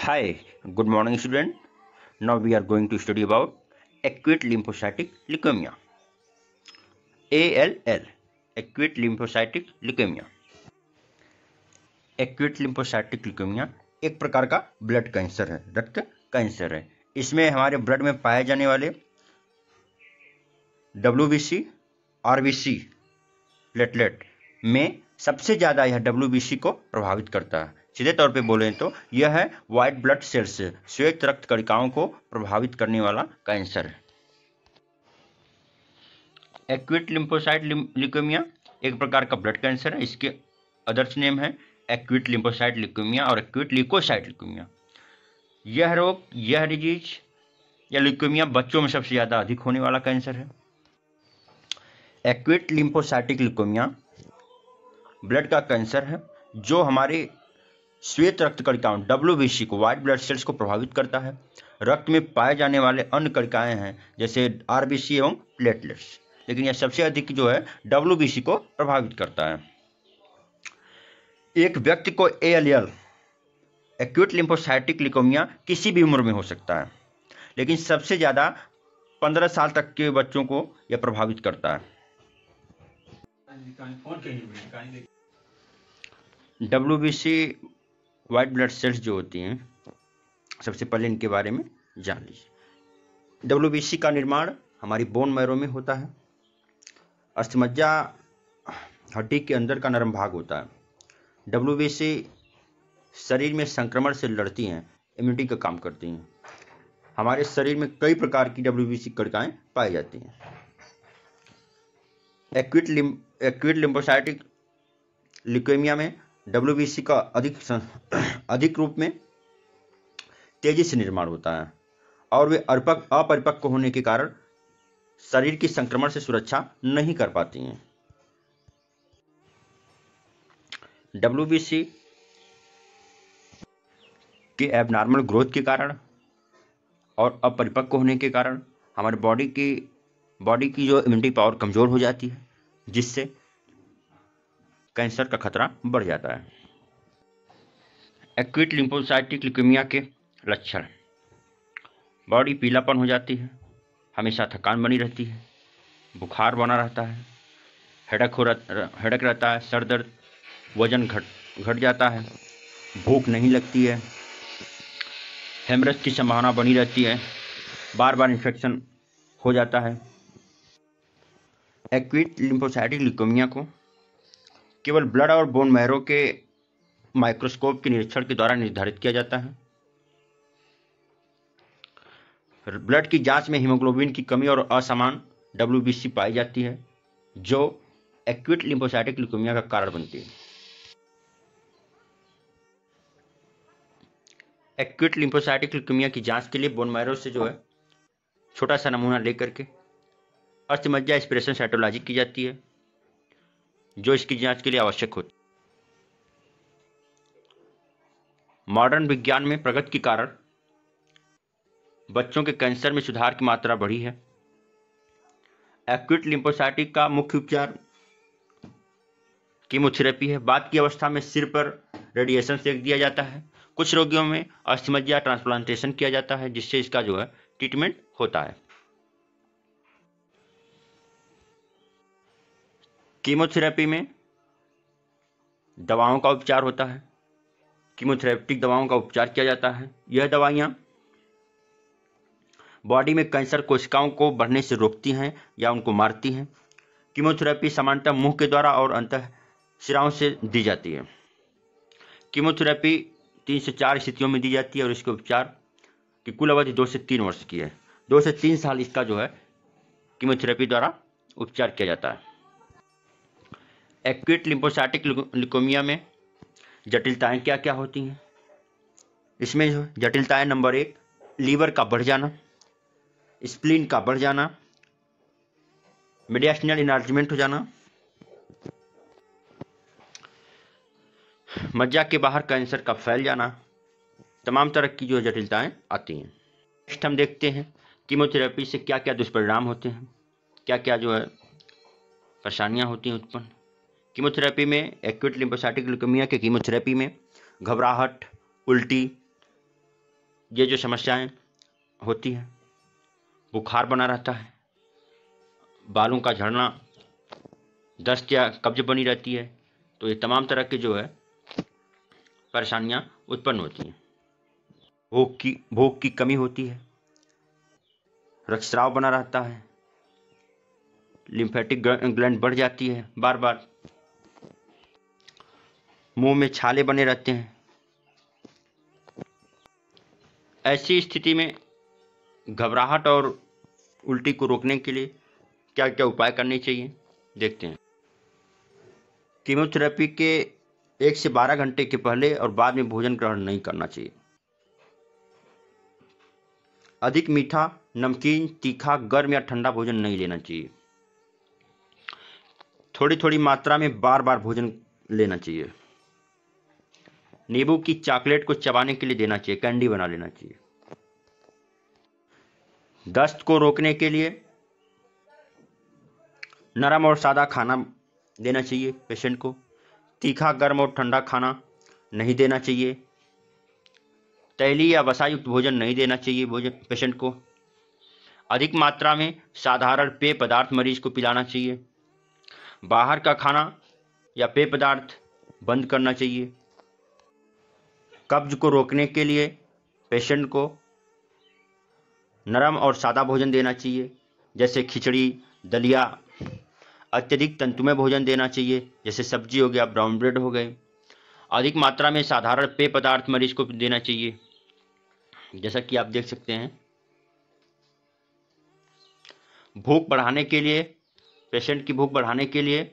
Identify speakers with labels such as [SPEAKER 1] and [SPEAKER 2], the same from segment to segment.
[SPEAKER 1] Hi, good morning student. Now we are going to study about acute lymphocytic leukemia. ALL, acute lymphocytic leukemia. Acute lymphocytic leukaemia एक प्रकार का blood cancer है, रक्त cancer है। इसमें हमारे ब्लड में पाए जाने वाले WBC, RBC प्लेटलेट में सबसे ज़्यादा यह WBC को प्रभावित करता है। सीधे तौर पे बोलें तो यह है व्हाइट ब्लड सेल्स, श्वेत रक्त कणिकाओं को प्रभावित करने वाला कैंसर है। एक्यूट लिम्फोसाइट ल्यूकेमिया एक प्रकार का ब्लड कैंसर है। इसके अदर्स नेम है एक्यूट लिम्फोसाइट ल्यूकेमिया और एक्यूट ल्यूकोसाइट ल्यूकेमिया। यह रोग, यह डिजीज या ल्यूकेमिया बच्चों में सबसे ज़्यादा अधिक होने वाला कैंसर है। एक्यूट लिम्फोसाइटिक ल्यूकेमिया ब्लड का कैंसर है जो हमारे श्वेत रक्त कणिकाओं WBC को, व्हाइट ब्लड सेल्स को प्रभावित करता है। रक्त में पाए जाने वाले अन्य कणिकाएं हैं जैसे RBC एवं प्लेटलेट्स, लेकिन यह सबसे अधिक जो है WBC को प्रभावित करता है। एक व्यक्ति को ALL, एक्यूट लिम्फोसाइटिक ल्यूकेमिया किसी भी उम्र में हो सकता है, लेकिन सबसे ज़्यादा 15 साल तक के बच्चों को यह प्रभावित करता है। WBC व्हाइट ब्लड सेल्स जो होती हैं, सबसे पहले इनके बारे में जान लीजिए। WBC का निर्माण हमारी बोन मैरो में होता है। अस्थिमज्जा हड्डी के अंदर का नरम भाग होता है। WBC शरीर में संक्रमण से लड़ती हैं, इम्यूनिटी का काम करती हैं। हमारे शरीर में कई प्रकार की WBC कणिकाएं पाई जाती हैं। एक्यूट लिम्फोसाइटिक ल्यूकेमिया में WBC का अधिक रूप में तेजी से निर्माण होता है और वे अपरिपक्व होने के कारण शरीर की संक्रमण से सुरक्षा नहीं कर पाती हैं। WBC के एबनॉर्मल ग्रोथ के कारण और अपरिपक्व होने के कारण हमारे बॉडी की जो इम्यूनिटी पावर कमज़ोर हो जाती है, जिससे कैंसर का खतरा बढ़ जाता है। एक्यूट लिम्फोसाइटिक ल्यूकेमिया के लक्षण: बॉडी पीलापन हो जाती है, हमेशा थकान बनी रहती है, बुखार बना रहता है, हेडक रहता है, सर दर्द, वजन घट जाता है, भूख नहीं लगती है, हेमरेज की संभावना बनी रहती है, बार बार इन्फेक्शन हो जाता है। एक्यूट लिम्फोसाइटिक ल्यूकेमिया को केवल ब्लड और बोन मैरो के माइक्रोस्कोप के निरीक्षण के द्वारा निर्धारित किया जाता है। ब्लड की जांच में हीमोग्लोबिन की कमी और असमान WBC पाई जाती है, जो एक्यूट लिम्फोसाइटिक ल्यूकेमिया का कारण बनती है। एक्यूट लिम्फोसाइटिक ल्यूकेमिया की जांच के लिए बोन मैरो से जो है छोटा सा नमूना लेकर के अस्थिमज्जा एस्पिरेशन साइटोलॉजी की जाती है, जो इसकी जांच के लिए आवश्यक होती है। मॉडर्न विज्ञान में प्रगति के कारण बच्चों के कैंसर में सुधार की मात्रा बढ़ी है। एक्यूट लिम्फोसाइटिक का मुख्य उपचार कीमोथेरेपी है। बाद की अवस्था में सिर पर रेडिएशन सेक दिया जाता है। कुछ रोगियों में अस्थिमज्जा ट्रांसप्लांटेशन किया जाता है, जिससे इसका जो है ट्रीटमेंट होता है। कीमोथेरेपी में दवाओं का उपचार होता है। कीमोथेरेपिक दवाओं का उपचार किया जाता है। यह दवाइयाँ बॉडी में कैंसर कोशिकाओं को बढ़ने से रोकती हैं या उनको मारती हैं। कीमोथेरेपी सामान्यतः मुंह के द्वारा और अंतःशिराओं से दी जाती है। कीमोथेरेपी 3 से 4 स्थितियों में दी जाती है और इसके उपचार की कुल अवधि 2 से 3 वर्ष की है। 2 से 3 साल इसका जो है कीमोथेरेपी द्वारा उपचार किया जाता है। एक्यूट लिम्फोसाइटिक ल्यूकेमिया में जटिलताएं क्या क्या होती हैं? इसमें जो जटिलताएं, नंबर 1, लीवर का बढ़ जाना, स्प्लीन का बढ़ जाना, मीडियास्टिनल इनलार्जमेंट हो जाना, मज्जा के बाहर कैंसर का फैल जाना, तमाम तरह की जो जटिलताएं आती हैं। नेक्स्ट हम देखते हैं कीमोथेरेपी से क्या क्या दुष्परिणाम होते हैं, क्या क्या जो है परेशानियां होती हैं उत्पन्न। कीमोथेरेपी में, एक्यूट लिम्फोसाइटिक ल्यूकेमिया के कीमोथेरेपी में घबराहट, उल्टी, ये जो समस्याएं होती हैं, बुखार बना रहता है, बालों का झड़ना, दस्त या कब्ज बनी रहती है, तो ये तमाम तरह की जो है परेशानियां उत्पन्न होती हैं। भूख की कमी होती है, रक्तस्राव बना रहता है, लिम्फेटिक ग्लैंड बढ़ जाती है, बार बार मुंह में छाले बने रहते हैं। ऐसी स्थिति में घबराहट और उल्टी को रोकने के लिए क्या क्या उपाय करने चाहिए, देखते हैं। कीमोथेरेपी के 1 से 12 घंटे के पहले और बाद में भोजन ग्रहण नहीं करना चाहिए। अधिक मीठा, नमकीन, तीखा, गर्म या ठंडा भोजन नहीं लेना चाहिए। थोड़ी थोड़ी मात्रा में बार बार भोजन लेना चाहिए। नींबू की चॉकलेट को चबाने के लिए देना चाहिए, कैंडी बना लेना चाहिए। दस्त को रोकने के लिए नरम और सादा खाना देना चाहिए पेशेंट को। तीखा, गर्म और ठंडा खाना नहीं देना चाहिए। तैली या वसा युक्त भोजन नहीं देना चाहिए पेशेंट को। अधिक मात्रा में साधारण पेय पदार्थ मरीज को पिलाना चाहिए। बाहर का खाना या पेय पदार्थ बंद करना चाहिए। कब्ज को रोकने के लिए पेशेंट को नरम और सादा भोजन देना चाहिए, जैसे खिचड़ी, दलिया। अत्यधिक तंतुमय भोजन देना चाहिए, जैसे सब्जी हो गया, ब्राउन ब्रेड हो गए। अधिक मात्रा में साधारण पेय पदार्थ मरीज को देना चाहिए, जैसा कि आप देख सकते हैं। भूख बढ़ाने के लिए, पेशेंट की भूख बढ़ाने के लिए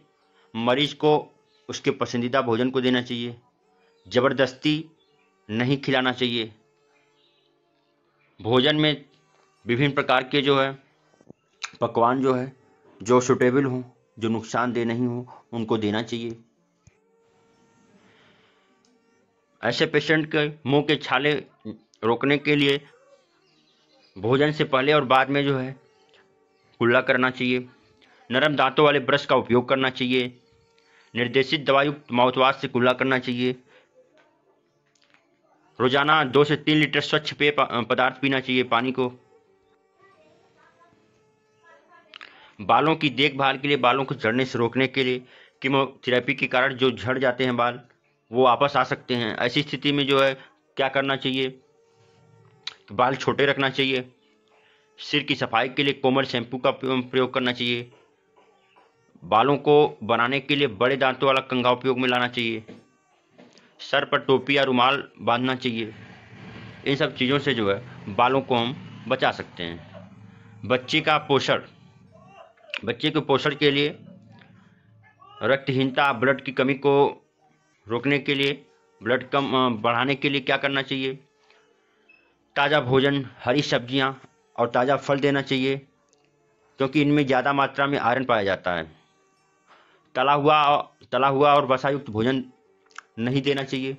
[SPEAKER 1] मरीज को उसके पसंदीदा भोजन को देना चाहिए। जबरदस्ती नहीं खिलाना चाहिए। भोजन में विभिन्न प्रकार के जो है पकवान जो है, जो सूटेबल हों, जो नुकसानदेह नहीं हो, उनको देना चाहिए। ऐसे पेशेंट के मुंह के छाले रोकने के लिए भोजन से पहले और बाद में जो है कुल्ला करना चाहिए। नरम दांतों वाले ब्रश का उपयोग करना चाहिए। निर्देशित दवायुक्त माउथवाश से कुल्ला करना चाहिए। रोजाना 2 से 3 लीटर स्वच्छ पेय पदार्थ पीना चाहिए, पानी को। बालों की देखभाल के लिए, बालों को झड़ने से रोकने के लिए, कीमोथेरेपी के कारण जो झड़ जाते हैं बाल, वो वापस आ सकते हैं। ऐसी स्थिति में जो है क्या करना चाहिए, बाल छोटे रखना चाहिए। सिर की सफाई के लिए कोमल शैम्पू का प्रयोग करना चाहिए। बालों को बनाने के लिए बड़े दांतों वाला कंघा उपयोग में लाना चाहिए। सर पर टोपी या रुमाल बांधना चाहिए। इन सब चीज़ों से जो है बालों को हम बचा सकते हैं। बच्चे का पोषण, बच्चे के पोषण के लिए रक्तहीनता, ब्लड की कमी को रोकने के लिए, ब्लड कम बढ़ाने के लिए क्या करना चाहिए, ताज़ा भोजन, हरी सब्जियां और ताज़ा फल देना चाहिए, क्योंकि इनमें ज़्यादा मात्रा में आयरन पाया जाता है। तला हुआ और वसायुक्त भोजन नहीं देना चाहिए।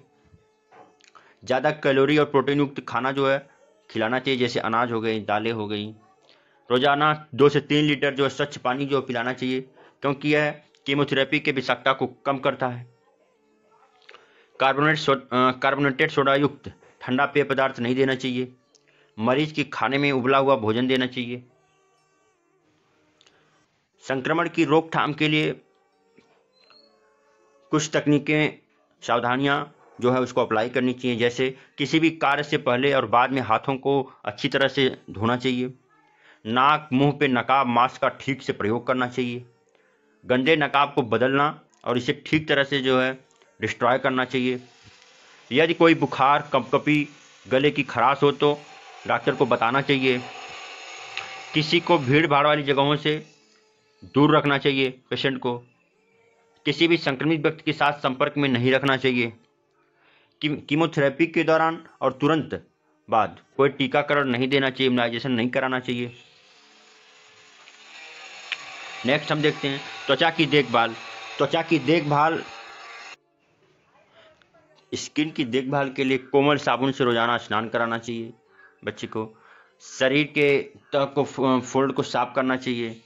[SPEAKER 1] ज़्यादा कैलोरी और प्रोटीन युक्त खाना जो है खिलाना चाहिए, जैसे अनाज हो गई, दालें हो गई। रोजाना 2 से 3 लीटर जो है स्वच्छ पानी जो पिलाना चाहिए, क्योंकि यह कीमोथेरेपी के विषाक्तता को कम करता है। कार्बोनेटेड सोडा युक्त ठंडा पेय पदार्थ नहीं देना चाहिए। मरीज के खाने में उबला हुआ भोजन देना चाहिए। संक्रमण की रोकथाम के लिए कुछ तकनीकें, सावधानियां जो है उसको अप्लाई करनी चाहिए, जैसे किसी भी कार्य से पहले और बाद में हाथों को अच्छी तरह से धोना चाहिए। नाक, मुंह पे नकाब, मास्क का ठीक से प्रयोग करना चाहिए। गंदे नकाब को बदलना और इसे ठीक तरह से जो है डिस्ट्रॉय करना चाहिए। यदि कोई बुखार, कंपकपी, गले की खराश हो तो डॉक्टर को बताना चाहिए। किसी को भीड़ भाड़ वाली जगहों से दूर रखना चाहिए पेशेंट को। किसी भी संक्रमित व्यक्ति के साथ संपर्क में नहीं रखना चाहिए। कीमोथेरेपी के दौरान और तुरंत बाद कोई टीकाकरण नहीं देना चाहिए, इम्यूनाइजेशन नहीं कराना चाहिए। नेक्स्ट हम देखते हैं त्वचा की देखभाल। त्वचा की देखभाल, स्किन की देखभाल के लिए कोमल साबुन से रोजाना स्नान कराना चाहिए बच्चे को। शरीर के त्वचा को फोल्ड को साफ करना चाहिए।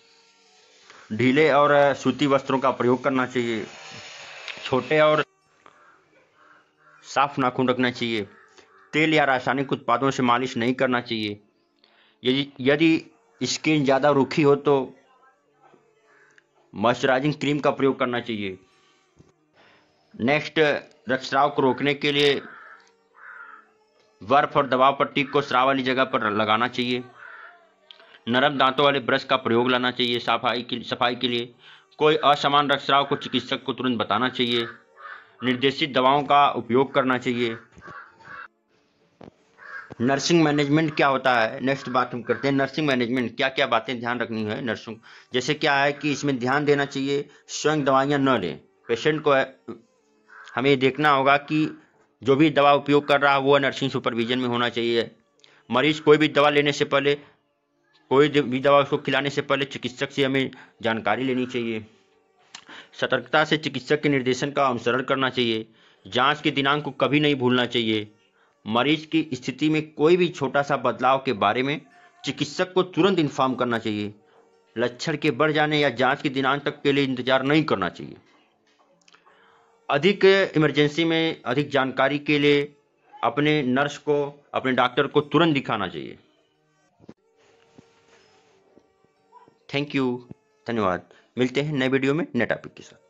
[SPEAKER 1] ढीले और सूती वस्त्रों का प्रयोग करना चाहिए। छोटे और साफ नाखून रखना चाहिए। तेल या रासायनिक उत्पादों से मालिश नहीं करना चाहिए। यदि स्किन ज़्यादा रूखी हो तो मॉइस्चराइजिंग क्रीम का प्रयोग करना चाहिए। नेक्स्ट, रक्तस्राव को रोकने के लिए बर्फ और दबाव पट्टी को स्राव वाली जगह पर लगाना चाहिए। नरम दांतों वाले ब्रश का प्रयोग लाना चाहिए सफाई के लिए। कोई असमान रक्तस्राव को चिकित्सक को तुरंत बताना चाहिए। निर्देशित दवाओं का उपयोग करना चाहिए। नर्सिंग मैनेजमेंट क्या होता है, नेक्स्ट बात हम करते हैं। नर्सिंग मैनेजमेंट क्या क्या बातें ध्यान रखनी है नर्सों, जैसे क्या है कि इसमें ध्यान देना चाहिए स्वयं दवाइयाँ न लें। पेशेंट को हमें देखना होगा कि जो भी दवा उपयोग कर रहा है वो नर्सिंग सुपरविजन में होना चाहिए। मरीज कोई भी दवा लेने से पहले, कोई भी दवा उसको खिलाने से पहले चिकित्सक से हमें जानकारी लेनी चाहिए। सतर्कता से चिकित्सक के निर्देशन का अनुसरण करना चाहिए। जांच के दिनांक को कभी नहीं भूलना चाहिए। मरीज की स्थिति में कोई भी छोटा सा बदलाव के बारे में चिकित्सक को तुरंत इन्फॉर्म करना चाहिए। लक्षण के बढ़ जाने या जांच के दिनांक तक के लिए इंतजार नहीं करना चाहिए। अधिक इमरजेंसी में अधिक जानकारी के लिए अपने नर्स को, अपने डॉक्टर को तुरंत दिखाना चाहिए। थैंक यू, धन्यवाद। मिलते हैं नए वीडियो में नए टॉपिक के साथ।